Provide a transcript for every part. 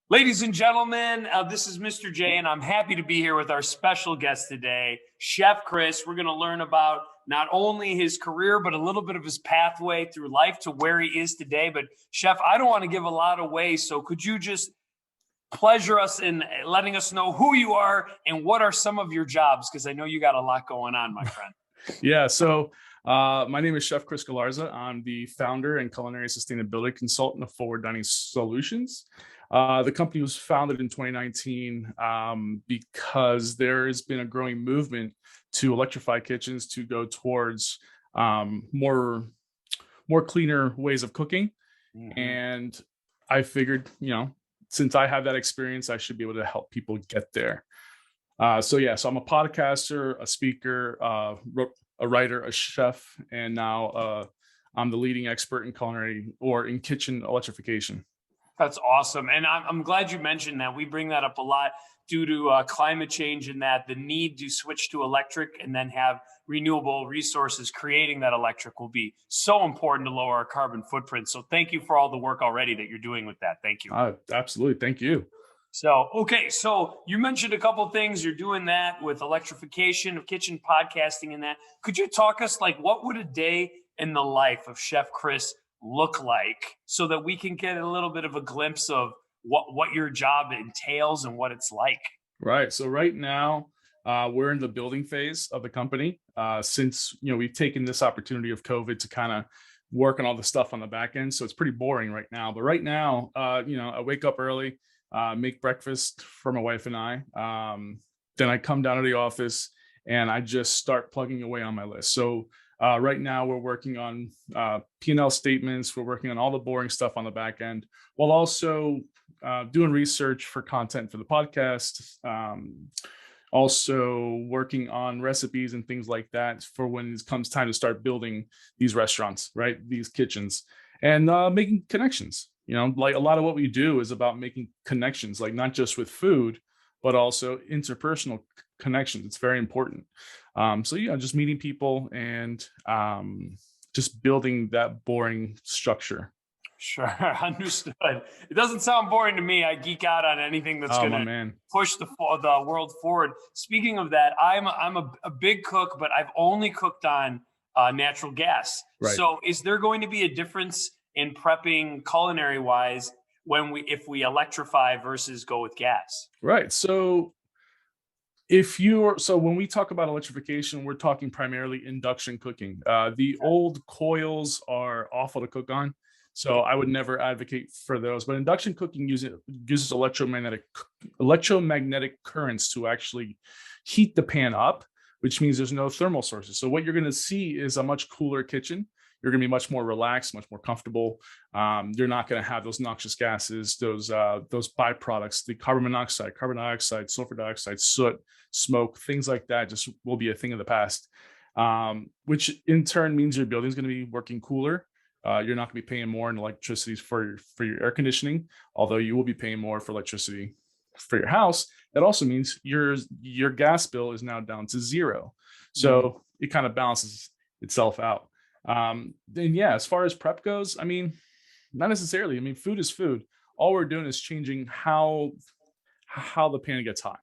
Ladies and gentlemen, this is Mr. J, and I'm happy to be here with our special guest today, Chef Chris. We're going to learn about not only his career, but a little bit of his pathway through life to where he is today. But, Chef, I don't want to give a lot away, so could you just pleasure us in letting us know who you are and what are some of your jobs? Because I know you got a lot going on, my friend. Yeah, so my name is Chef Chris Galarza. I'm the founder and culinary sustainability consultant of Forward Dining Solutions. The company was founded in 2019 because there has been a growing movement to electrify kitchens to go towards more cleaner ways of cooking. Mm-hmm. And I figured, since I have that experience, I should be able to help people get there. So I'm a podcaster, a speaker, a writer, a chef, and now I'm the leading expert in culinary or in kitchen electrification. That's awesome. And I'm glad you mentioned that. We bring that up a lot due to climate change and that the need to switch to electric and then have renewable resources creating that electric will be so important to lower our carbon footprint. So thank you for all the work already that you're doing with that. Thank you. Absolutely. Thank you. So you mentioned a couple of things. You're doing that with electrification of kitchen podcasting and that. Could you talk us what would a day in the life of Chef Chris look like so that we can get a little bit of a glimpse of what your job entails and what it's like? Right. So right now, we're in the building phase of the company. Since we've taken this opportunity of COVID to kind of work on all the stuff on the back end, so it's pretty boring right now. But right now, I wake up early, make breakfast for my wife and I. Then I come down to the office and I just start plugging away on my list. So right now we're working on P&L statements. We're working on all the boring stuff on the back end, while also doing research for content for the podcast. Also working on recipes and things like that for when it comes time to start building these restaurants, right? These kitchens, and making connections. Like a lot of what we do is about making connections, like not just with food, but also interpersonal connections. It's very important. Just meeting people and just building that boring structure. Sure, understood. It doesn't sound boring to me. I geek out on anything that's going My to man. push the world forward. Speaking of that, I'm a big cook, but I've only cooked on natural gas. Right. So, is there going to be a difference in prepping culinary wise if we electrify versus go with gas? Right. So when we talk about electrification, we're talking primarily induction cooking. The old coils are awful to cook on, so I would never advocate for those. But induction cooking uses electromagnetic currents to actually heat the pan up, which means there's no thermal sources. So what you're going to see is a much cooler kitchen. You're going to be much more relaxed, much more comfortable. You're not going to have those noxious gases, those byproducts, the carbon monoxide, carbon dioxide, sulfur dioxide, soot, smoke, things like that just will be a thing of the past, which in turn means your building is going to be working cooler. You're not going to be paying more in electricity for your air conditioning, although you will be paying more for electricity for your house. That also means your gas bill is now down to zero. So it kind of balances itself out. As far as prep goes, not necessarily. Food is food. All we're doing is changing how the pan gets hot.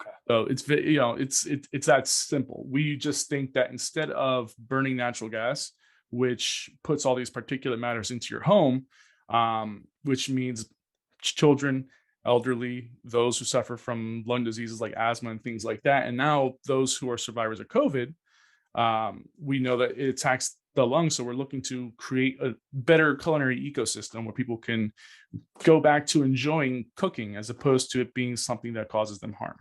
Okay. So it's that simple. We just think that instead of burning natural gas, which puts all these particulate matters into your home, which means children, elderly, those who suffer from lung diseases like asthma and things like that, and now those who are survivors of COVID, we know that it attacks the lungs. So we're looking to create a better culinary ecosystem where people can go back to enjoying cooking as opposed to it being something that causes them harm.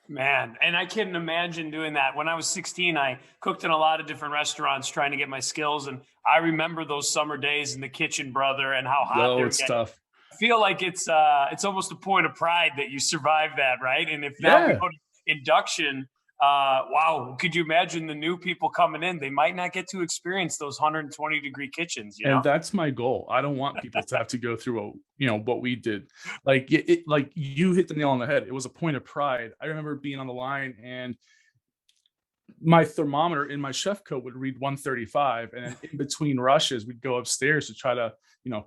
Man, and I couldn't imagine doing that. When I was 16, I cooked in a lot of different restaurants trying to get my skills. And I remember those summer days in the kitchen, brother, and how hot they were getting. Tough. I feel like it's almost a point of pride that you survived that, right? And if now we go to induction, wow, could you imagine the new people coming in? They might not get to experience those 120-degree kitchens. And that's my goal. I don't want people to have to go through what we did. Like you hit the nail on the head. It was a point of pride. I remember being on the line and my thermometer in my chef coat would read 135, and in between rushes we'd go upstairs to try to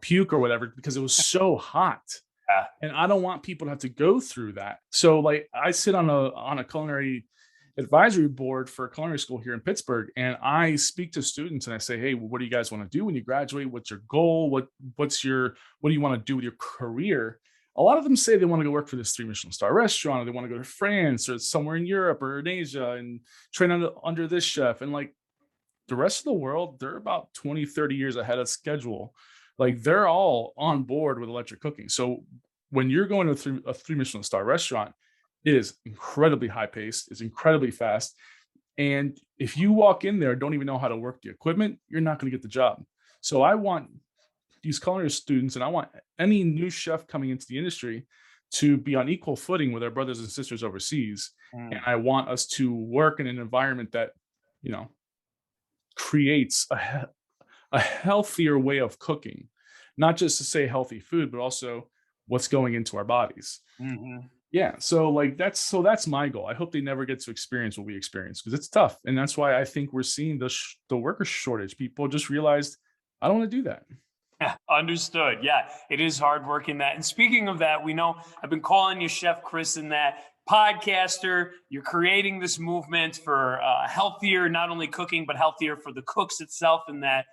puke or whatever because it was so hot. Yeah. And I don't want people to have to go through that. So like I sit on a culinary advisory board for a culinary school here in Pittsburgh, and I speak to students and I say, "Hey, what do you guys want to do when you graduate? What's your goal? What do you want to do with your career?" A lot of them say they want to go work for this 3 Michelin star restaurant, or they want to go to France or somewhere in Europe or in Asia and train under this chef. And like the rest of the world, they're about 20, 30 years ahead of schedule. Like they're all on board with electric cooking. So when you're going to a 3 Michelin star restaurant, it is incredibly high paced, it's incredibly fast. And if you walk in there, don't even know how to work the equipment, you're not going to get the job. So I want these culinary students, and I want any new chef coming into the industry to be on equal footing with our brothers and sisters overseas. And Mm. I want us to work in an environment that, you know, creates a healthier way of cooking, not just to say healthy food, but also what's going into our bodies. Hmm. Yeah, so that's my goal. I hope they never get to experience what we experience because it's tough, and that's why I think we're seeing the worker shortage. People just realized I don't want to do that. Understood. Yeah, it is hard work in that. And speaking of that, we know I've been calling you Chef Chris in that podcaster. You're creating this movement for healthier, not only cooking, but healthier for the cooks itself. In that,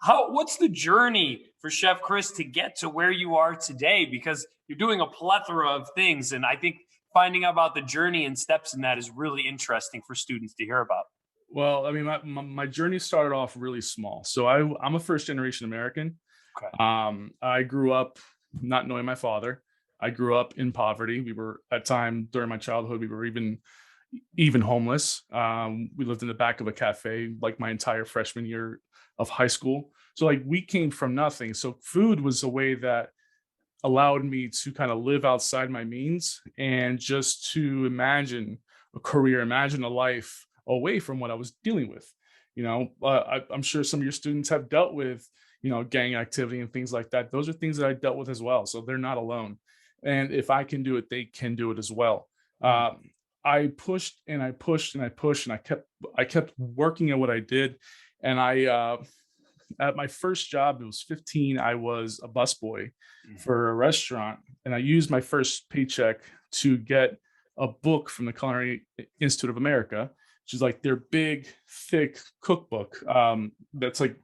what's the journey for Chef Chris to get to where you are today? Because you're doing a plethora of things. And I think finding out about the journey and steps in that is really interesting for students to hear about. Well, I mean, my journey started off really small. So I'm a first generation American. Okay. I grew up not knowing my father. I grew up in poverty. We were at time during my childhood, we were even homeless. We lived in the back of a cafe like my entire freshman year of high school. So like we came from nothing. So food was a way that allowed me to kind of live outside my means and just to imagine a career, imagine a life away from what I was dealing with. I'm sure some of your students have dealt with, gang activity and things like that. Those are things that I dealt with as well. So they're not alone. And if I can do it, they can do it as well. Mm. Um, I pushed and I pushed and I pushed and I kept working at what I did. And at my first job, it was 15. I was a busboy for a restaurant, and I used my first paycheck to get a book from the Culinary Institute of America, which is like their big, thick cookbook. That's like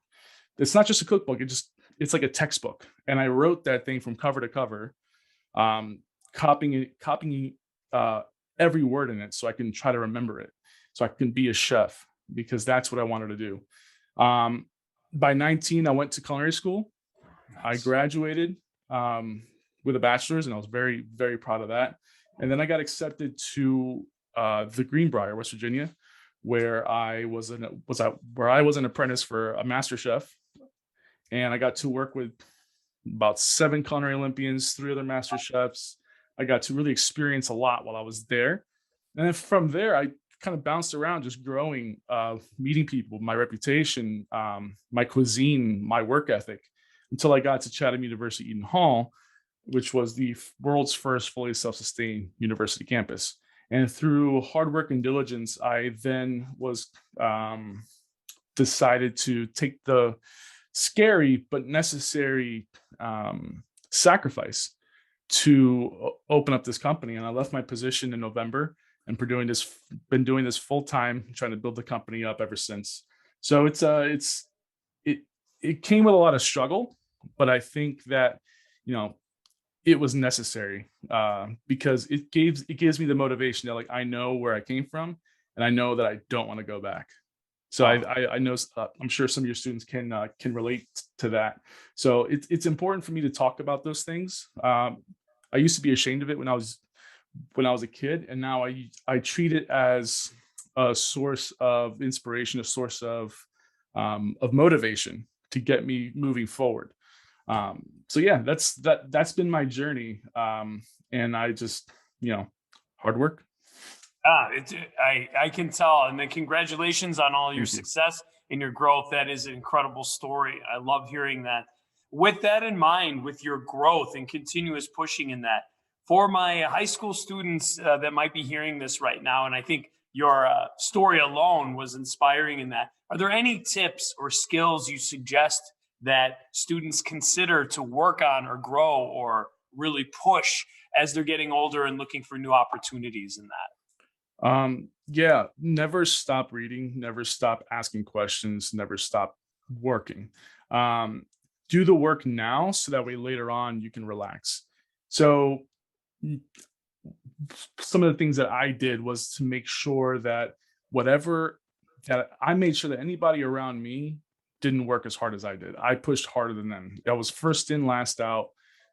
it's not just a cookbook; it's like a textbook. And I wrote that thing from cover to cover, um, copying every word in it, so I can try to remember it, so I can be a chef because that's what I wanted to do. Um, by 19, I went to culinary school. I Nice. graduated with a bachelor's, and I was very, very proud of that. And then I got accepted to the Greenbrier, West Virginia, where I was an apprentice for a master chef, and I got to work with about 7 culinary Olympians, 3 other master chefs. I got to really experience a lot while I was there. And then from there, I kind of bounced around, just growing, meeting people, my reputation, my cuisine, my work ethic, until I got to Chatham University Eden Hall, which was the world's first fully self-sustained university campus. And through hard work and diligence, I then was decided to take the scary but necessary sacrifice to open up this company. And I left my position in November and been doing this full time, trying to build the company up ever since. So it it came with a lot of struggle, but I think that you know it was necessary because it gives me the motivation that like I know where I came from and I know that I don't want to go back. So Oh, I know I'm sure some of your students can relate to that. So it's important for me to talk about those things. I used to be ashamed of it when I was a kid, and now I treat it as a source of inspiration, a source of motivation to get me moving forward. So yeah, that's been my journey, and I just hard work. I can tell. And then congratulations on all your Thank you. success and your growth. That is an incredible story. I love hearing that. With that in mind, with your growth and continuous pushing in that, for my high school students that might be hearing this right now, and I think your story alone was inspiring in that, are there any tips or skills you suggest that students consider to work on or grow or really push as they're getting older and looking for new opportunities in that? Yeah, never stop reading, never stop asking questions, never stop working. Um, do the work now so that way later on you can relax. So mm, some of the things that I did was to make sure that whatever that I made sure that anybody around me didn't work as hard as I did. I pushed harder than them. I was first in, last out.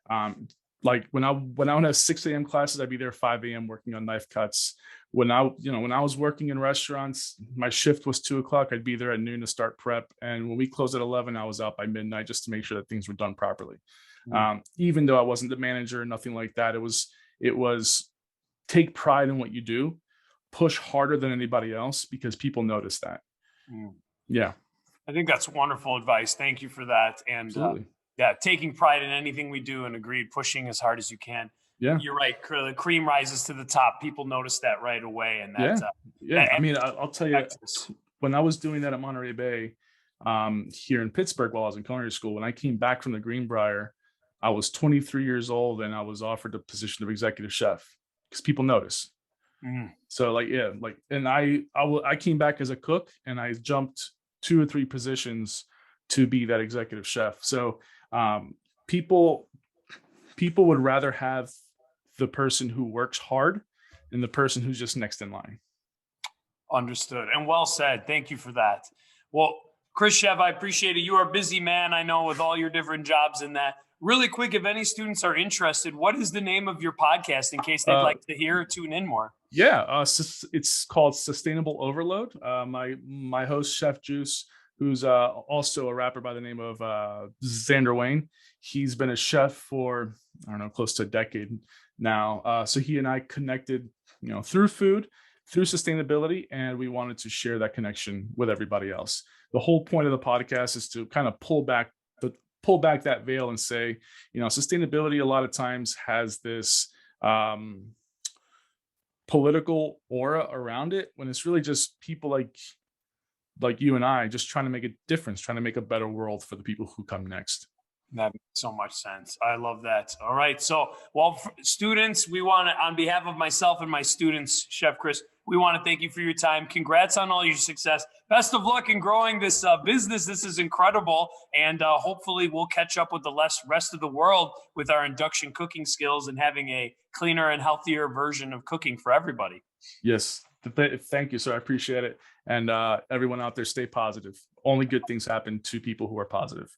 Um, like when I would have 6 a.m. classes, I'd be there 5 a.m. working on knife cuts. When I was working in restaurants, my shift was 2 o'clock. I'd be there at noon to start prep. And when we closed at 11, I was out by midnight just to make sure that things were done properly. Even though I wasn't the manager or nothing like that, it was take pride in what you do, push harder than anybody else because people notice that. Mm. Yeah, I think that's wonderful advice. Thank you for that. And absolutely. yeah, taking pride in anything we do, and agreed, pushing as hard as you can. Yeah, You're right. The cream rises to the top. People notice that right away, and yeah, yeah. that I mean, I'll tell you, Texas. when I was doing that at Monterey Bay, here in Pittsburgh while I was in culinary school, when I came back from the Greenbrier, I was 23 years old and I was offered the position of executive chef because people notice. Mm. So like, yeah, like, and I came back as a cook and I jumped 2 or 3 positions to be that executive chef. So um, people people would rather have the person who works hard than the person who's just next in line. Understood. And well said. Thank you for that. Well, Chris Chev, I appreciate it. You are a busy man, I know, with all your different jobs and that. Really quick, if any students are interested, what is the name of your podcast in case they'd Uh, like to hear or tune in more? yeah, it's called Sustainable Overload. My host, Chef Juice, who's also a rapper by the name of Xander Wayne. He's been a chef for, I don't know, close to a decade now. So he and I connected, through food, through sustainability, and we wanted to share that connection with everybody else. The whole point of the podcast is to kind of pull back that veil and say, sustainability a lot of times has this political aura around it when it's really just people like you and I just trying to make a difference, trying to make a better world for the people who come next. That makes so much sense. I love that. All right. So, well, students, we want to, on behalf of myself and my students, Chef Chris, we want to thank you for your time. Congrats on all your success. Best of luck in growing this business. This is incredible. And hopefully we'll catch up with the rest of the world with our induction cooking skills and having a cleaner and healthier version of cooking for everybody. Yes. Thank you, sir. I appreciate it. And everyone out there, stay positive. Only good things happen to people who are positive.